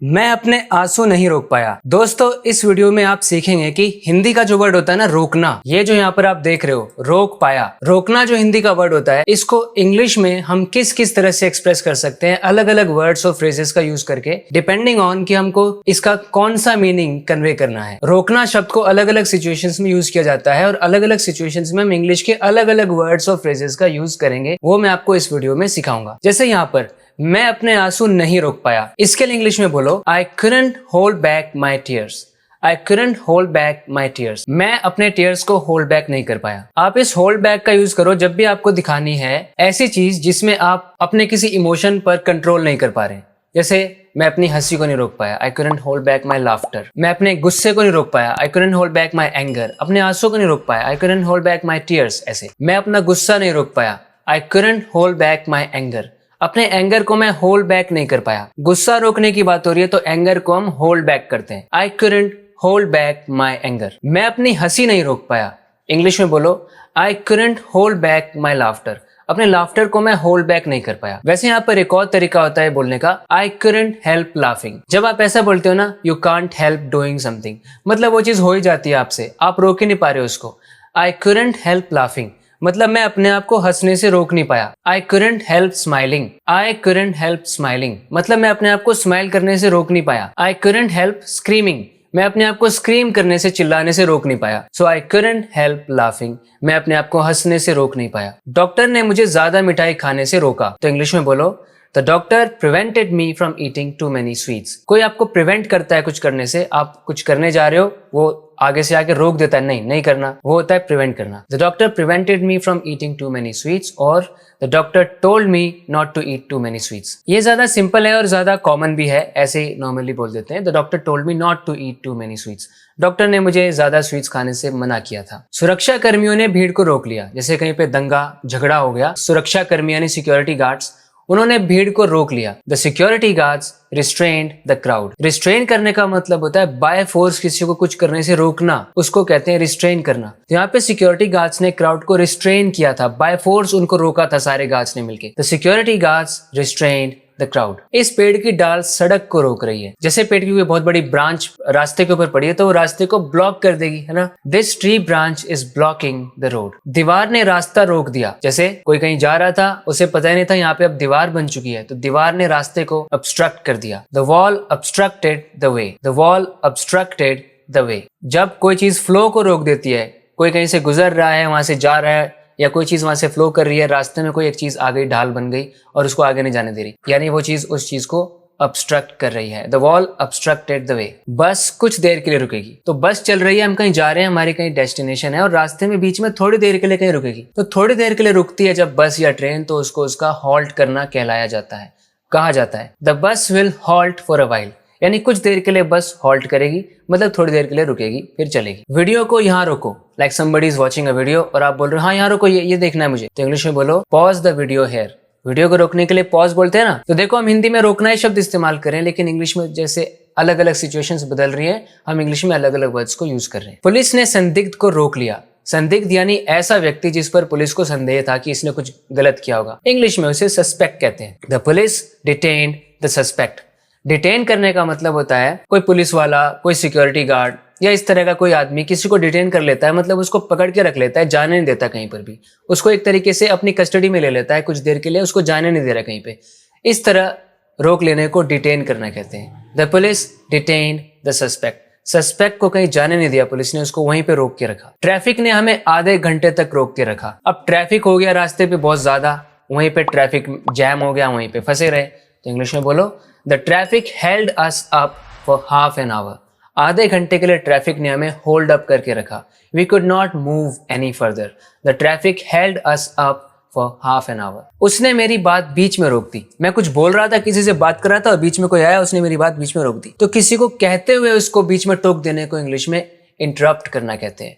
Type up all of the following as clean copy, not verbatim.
मैं अपने आंसू नहीं रोक पाया। दोस्तों, इस वीडियो में आप सीखेंगे कि हिंदी का जो वर्ड होता है ना रोकना, ये जो यहाँ पर आप देख रहे हो रोक पाया, रोकना जो हिंदी का वर्ड होता है, इसको इंग्लिश में हम किस किस तरह से एक्सप्रेस कर सकते हैं अलग अलग वर्ड्स और फ्रेजेस का यूज करके, डिपेंडिंग ऑन कि हमको इसका कौन सा मीनिंग कन्वे करना है। रोकना शब्द को अलग अलग सिचुएशंस में यूज किया जाता है और अलग अलग सिचुएशंस में हम इंग्लिश के अलग अलग वर्ड्स और फ्रेजेस का यूज करेंगे, वो मैं आपको इस वीडियो में सिखाऊंगा। जैसे यहाँ पर मैं अपने आंसू नहीं रोक पाया, इसके लिए इंग्लिश में बोलो I couldn't hold back my tears। I couldn't hold back my tears। मैं अपने टीयर्स को होल्ड बैक नहीं कर पाया। आप इस होल्ड बैक का यूज करो जब भी आपको दिखानी है ऐसी चीज जिसमें आप अपने किसी इमोशन पर कंट्रोल नहीं कर पा रहे। जैसे मैं अपनी हंसी को नहीं रोक पाया, I couldn't hold back my laughter। मैं अपने गुस्से को नहीं रोक पाया, I couldn't hold back my anger। अपने आंसू को नहीं रोक पाया, I couldn't hold back my tears। ऐसे मैं अपना गुस्सा नहीं रोक पाया, I couldn't hold back my anger। अपने एंगर को मैं होल्ड बैक नहीं कर पाया। गुस्सा रोकने की बात हो रही है तो एंगर को हम होल्ड बैक करते हैं। I couldn't hold back my anger। मैं अपनी हंसी नहीं रोक पाया, इंग्लिश में बोलो I couldn't hold back my laughter। अपने लाफ्टर को मैं होल्ड बैक नहीं कर पाया। वैसे यहाँ पर एक और तरीका होता है बोलने का, I couldn't help laughing। जब आप ऐसा बोलते हो ना, you can't help doing something, मतलब वो चीज हो ही जाती है आपसे, आप रोक ही नहीं पा रहे हो उसको। I couldn't help laughing मतलब मैं अपने आप को हंसने से रोक नहीं पाया। I couldn't help smiling। I couldn't help smiling मतलब मैं अपने आप को स्माइल करने से रोक नहीं पाया। I couldn't help screaming मैं अपने आप को स्क्रीम करने से, चिल्लाने से रोक नहीं पाया। So I couldn't help laughing मैं अपने आप को हंसने से रोक नहीं पाया। डॉक्टर ने मुझे ज्यादा मिठाई खाने से रोका, तो इंग्लिश में बोलो The doctor prevented me from eating too many sweets। कोई आपको प्रिवेंट करता है कुछ करने से, आप कुछ करने जा रहे हो, वो आगे से आके रोक देता है, नहीं करना, वो होता है प्रिवेंट करना। The doctor prevented me from eating too many sweets और The doctor told me not to eat too many sweets। ये ज्यादा सिंपल है और ज्यादा कॉमन भी है, ऐसे ही नॉर्मली बोल देते हैं। The doctor told me not to eat too many sweets। Doctor ने मुझे ज्यादा स्वीट्स खाने से मना किया था। सुरक्षा कर्मियों ने भीड़ को रोक लिया, जैसे कहीं पे दंगा झगड़ा हो गया, सुरक्षा कर्मी यानी सिक्योरिटी गार्ड्स, उन्होंने भीड़ को रोक लिया। The security guards restrained the crowd. Restrain करने का मतलब होता है बाय फोर्स किसी को कुछ करने से रोकना, उसको कहते हैं रिस्ट्रेन करना। तो यहाँ पे सिक्योरिटी गार्ड्स ने क्राउड को रिस्ट्रेन किया था, बाय फोर्स उनको रोका था सारे गार्ड्स ने मिलकर। The security guards restrained the crowd. इस पेड़ की डाल सड़क को रोक रही है, जैसे पेड़ की कोई बहुत बड़ी ब्रांच रास्ते के ऊपर पड़ी है तो वो रास्ते को ब्लॉक कर देगी, है ना। This tree branch is blocking the road. दीवार ने रास्ता रोक दिया, जैसे कोई कहीं जा रहा था, उसे पता ही नहीं था यहाँ पे अब दीवार बन चुकी है, तो दीवार ने रास्ते को ऑब्स्ट्रक्ट कर दिया। The wall obstructed the way. The wall obstructed the way. जब कोई चीज फ्लो को रोक देती है, कोई कहीं से गुजर रहा है, वहां से जा रहा है, या कोई चीज वहां से फ्लो कर रही है, रास्ते में कोई एक चीज आ गई, ढाल बन गई और उसको आगे नहीं जाने दे रही, यानी वो चीज उस चीज को ऑब्स्ट्रक्ट कर रही है। The wall obstructed the way. बस कुछ देर के लिए रुकेगी, तो बस चल रही है, हम कहीं जा रहे हैं, हमारी कहीं डेस्टिनेशन है और रास्ते में बीच में थोड़ी देर के लिए कहीं रुकेगी, तो थोड़ी देर के लिए रुकती है जब बस या ट्रेन, तो उसको उसका हॉल्ट करना कहलाया जाता है, कहा जाता है। The bus will halt for a while यानी कुछ देर के लिए बस हॉल्ट करेगी, मतलब थोड़ी देर के लिए रुकेगी फिर चलेगी। वीडियो को यहाँ रोको, like somebody is watching a video और आप बोल रहे हो हाँ यहाँ रोको, ये देखना है मुझे, तो इंग्लिश में बोलो pause the video hair. Video को रोकने के लिए पॉज बोलते हैं ना, तो देखो हम हिंदी में रोकना ही शब्द इस्तेमाल करें, लेकिन इंग्लिश में जैसे अलग अलग सिचुएशंस बदल रही हैं, हम इंग्लिश में अलग अलग वर्ड्स को यूज कर रहे हैं। पुलिस ने संदिग्ध को रोक लिया। संदिग्ध यानी ऐसा व्यक्ति जिस पर पुलिस को संदेह था कि इसने कुछ गलत किया होगा, इंग्लिश में उसे सस्पेक्ट कहते हैं। The police detained the suspect. Detain करने का मतलब होता है कोई पुलिस वाला, कोई सिक्योरिटी गार्ड या इस तरह का कोई आदमी किसी को डिटेन कर लेता है, मतलब उसको पकड़ के रख लेता है, जाने नहीं देता कहीं पर भी, उसको एक तरीके से अपनी कस्टडी में ले लेता है कुछ देर के लिए, उसको जाने नहीं दे रहा कहीं पे। इस तरह रोक लेने को डिटेन करना कहते हैं। The police detained the suspect. Suspect को कहीं जाने नहीं दिया पुलिस ने, उसको वहीं पे रोक के रखा। ट्रैफिक ने हमें आधे घंटे तक रोक के रखा। अब ट्रैफिक हो गया रास्ते पे बहुत ज्यादा, वहीं पे ट्रैफिक जैम हो गया, वहीं पे फंसे रहे, तो इंग्लिश में बोलो the traffic held us up for half an our. आधे घंटे के लिए ट्रैफिक ने हमें होल्ड अप करके रखा। We could not move any further. The traffic held us up for half an hour. उसने मेरी बात बीच में रोक दी। मैं कुछ बोल रहा था, किसी से बात कर रहा था और बीच में कोई आया, उसने मेरी बात बीच में रोक दी। तो किसी को कहते हुए उसको बीच में टोक देने को इंग्लिश में इंटरप्ट करना कहते हैं।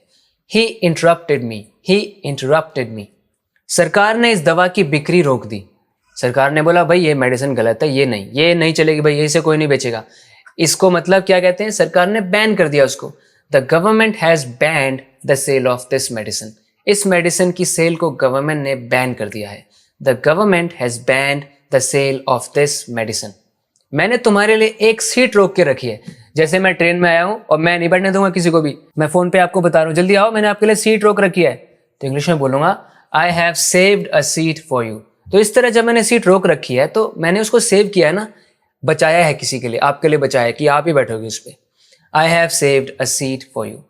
ही इंटरप्टेड मी। ही इंटरप्टेड मी। सरकार ने इस दवा की बिक्री रोक दी। सरकार ने बोला भाई ये मेडिसिन गलत है, ये नहीं चलेगी भाई, इसे कोई नहीं बेचेगा। इसको मतलब क्या कहते हैं, सरकार ने बैन कर दिया उसको। The government has banned the sale of this medicine. इस मेडिसिन की सेल को गवर्नमेंट ने बैन कर दिया है। The government has banned the sale of this medicine. मैंने तुम्हारे लिए एक सीट रोक के रखी है। जैसे मैं ट्रेन में आया हूँ और मैं नहीं बैठने दूंगा किसी को भी, मैं फोन पे आपको बता रहा हूँ जल्दी आओ, मैंने आपके लिए सीट रोक रखी है, तो इंग्लिश में बोलूंगा I have saved a seat for you. तो इस तरह जब मैंने सीट रोक रखी है तो मैंने उसको सेव किया है ना, बचाया है किसी के लिए, आपके लिए बचाया है कि आप ही बैठोगे उस पर। I have saved a seat for you.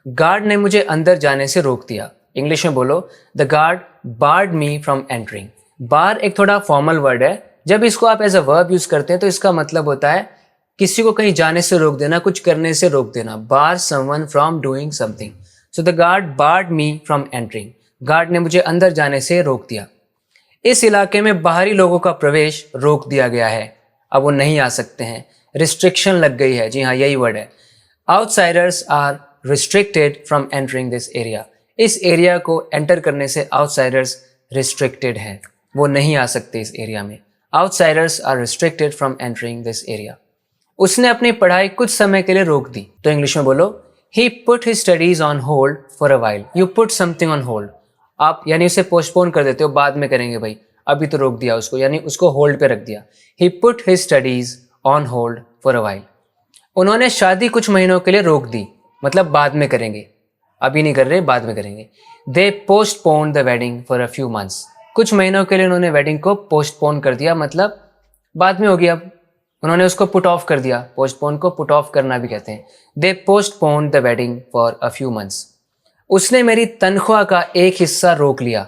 Guard ने मुझे अंदर जाने से रोक दिया। इंग्लिश में बोलो the guard barred me from entering. Bar एक थोड़ा फॉर्मल वर्ड है, जब इसको आप एज अ वर्ब यूज करते हैं तो इसका मतलब होता है किसी को कहीं जाने से रोक देना, कुछ करने से रोक देना। Bar someone from doing something. So the guard barred me from entering. Guard ने मुझे अंदर जाने से रोक दिया। इस इलाके में बाहरी लोगों का प्रवेश रोक दिया गया है, अब वो नहीं आ सकते हैं, रिस्ट्रिक्शन लग गई है। जी हाँ, यही वर्ड है। Outsiders are restricted from entering this area. इस एरिया को एंटर करने से आउटसाइडर्स रिस्ट्रिक्टेड हैं, वो नहीं आ सकते इस एरिया में। Outsiders are restricted from entering this area. उसने अपनी पढ़ाई कुछ समय के लिए रोक दी। तो इंग्लिश में बोलो he put his studies on hold for a while. You put something on hold, आप यानी उसे पोस्टपोन कर देते हो, बाद में करेंगे भाई, अभी तो रोक दिया उसको, यानी उसको होल्ड पे रख दिया। He put his studies on hold for a while. उन्होंने शादी कुछ महीनों के लिए रोक दी, मतलब बाद में करेंगे, अभी नहीं कर रहे, बाद में करेंगे। They postpone the wedding for a few months. कुछ महीनों के लिए उन्होंने वेडिंग को पोस्टपोन कर दिया, मतलब बाद में होगी, अब उन्होंने उसको पुट ऑफ कर दिया। पोस्टपोन को पुट ऑफ करना भी कहते हैं। They postpone the wedding for a few months. उसने मेरी तनख्वाह का एक हिस्सा रोक लिया।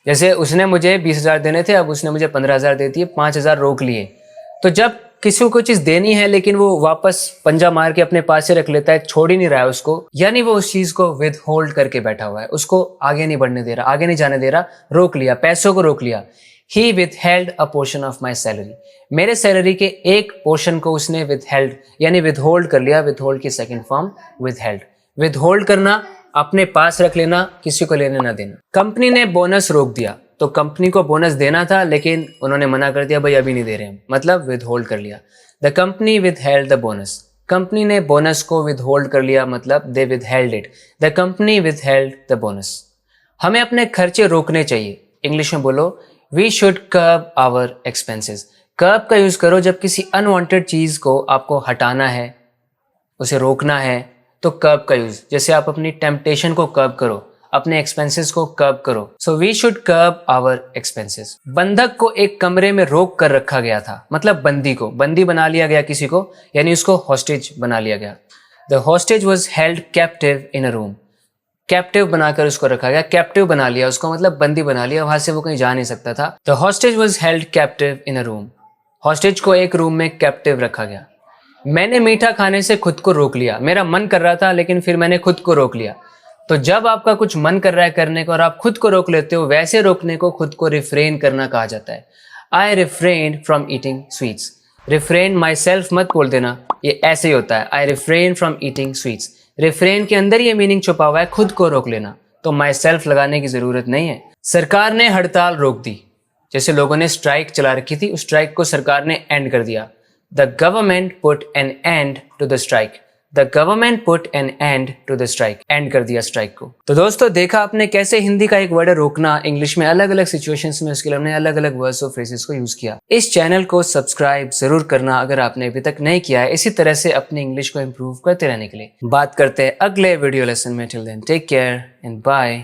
जैसे उसने मुझे 20,000 देने थे, अब उसने मुझे 15,000 दे दिए, 5,000 रोक लिए। तो जब किसी को चीज़ देनी है लेकिन वो वापस पंजा मार के अपने पास से रख लेता है, छोड़ ही नहीं रहा है उसको, यानी वो उस चीज़ को विद होल्ड करके बैठा हुआ है, उसको आगे नहीं बढ़ने दे रहा, आगे नहीं जाने दे रहा, रोक लिया, पैसों को रोक लिया। ही withheld a portion of my salary। मेरे सैलरी के एक पोर्शन को उसने withheld यानी withhold कर लिया। withhold की सेकंड फॉर्म withheld। withhold करना, अपने पास रख लेना, किसी को लेने ना देना। कंपनी ने बोनस रोक दिया, तो कंपनी को बोनस देना था लेकिन उन्होंने मना कर दिया, भाई अभी नहीं दे रहे हैं, मतलब withhold कर लिया। The company withheld the bonus. Company ने बोनस को withhold कर लिया, मतलब दे withheld it. The company withheld the bonus. हमें अपने खर्चे रोकने चाहिए। इंग्लिश में बोलो we should curb our expenses. कर्ब का यूज करो जब किसी अनवांटेड चीज को आपको हटाना है, उसे रोकना है, तो कर्ब का यूज। जैसे आप अपनी टेम्पटेशन को कर्ब करो, अपने एक्सपेंसेस को कर्ब करो। So we should curb our expenses. बंधक को एक कमरे में रोक कर रखा गया था, मतलब बंदी को, बंदी बना लिया गया किसी को, यानी उसको हॉस्टेज बना लिया गया। The hostage was held captive in a room. Captive बनाकर उसको रखा गया, कैप्टिव बना लिया उसको, मतलब बंदी बना लिया, वहां से वो कहीं जा नहीं सकता था। The hostage was held captive in a room. Hostage को एक रूम में कैप्टिव रखा गया। मैंने मीठा खाने से खुद को रोक लिया। मेरा मन कर रहा था लेकिन फिर मैंने खुद को रोक लिया। तो जब आपका कुछ मन कर रहा है करने को और आप खुद को रोक लेते हो, वैसे रोकने को खुद को रिफ्रेन करना कहा जाता है। आई refrain from eating sweets. Refrain my self मत बोल देना, ये ऐसे ही होता है। आई refrain from eating sweets. Refrain के अंदर ये मीनिंग छुपा हुआ है, खुद को रोक लेना, तो माई सेल्फ लगाने की जरूरत नहीं है। सरकार ने हड़ताल रोक दी। जैसे लोगों ने स्ट्राइक चला रखी थी, उस स्ट्राइक को सरकार ने एंड कर दिया। The government put an end to the strike. The government put an end to the strike. End कर दिया स्ट्राइक को। तो दोस्तों देखा आपने कैसे हिंदी का एक वर्ड है रोकना, इंग्लिश में अलग अलग सिचुएशंस में उसके लिए हमने अलग अलग वर्ड्स और फ्रेजेस को यूज किया। इस चैनल को सब्सक्राइब जरूर करना अगर आपने अभी तक नहीं किया है, इसी तरह से अपनी इंग्लिश को इम्प्रूव करते रहने के लिए। बात करते हैं अगले वीडियो लेसन में। Till then take care and bye.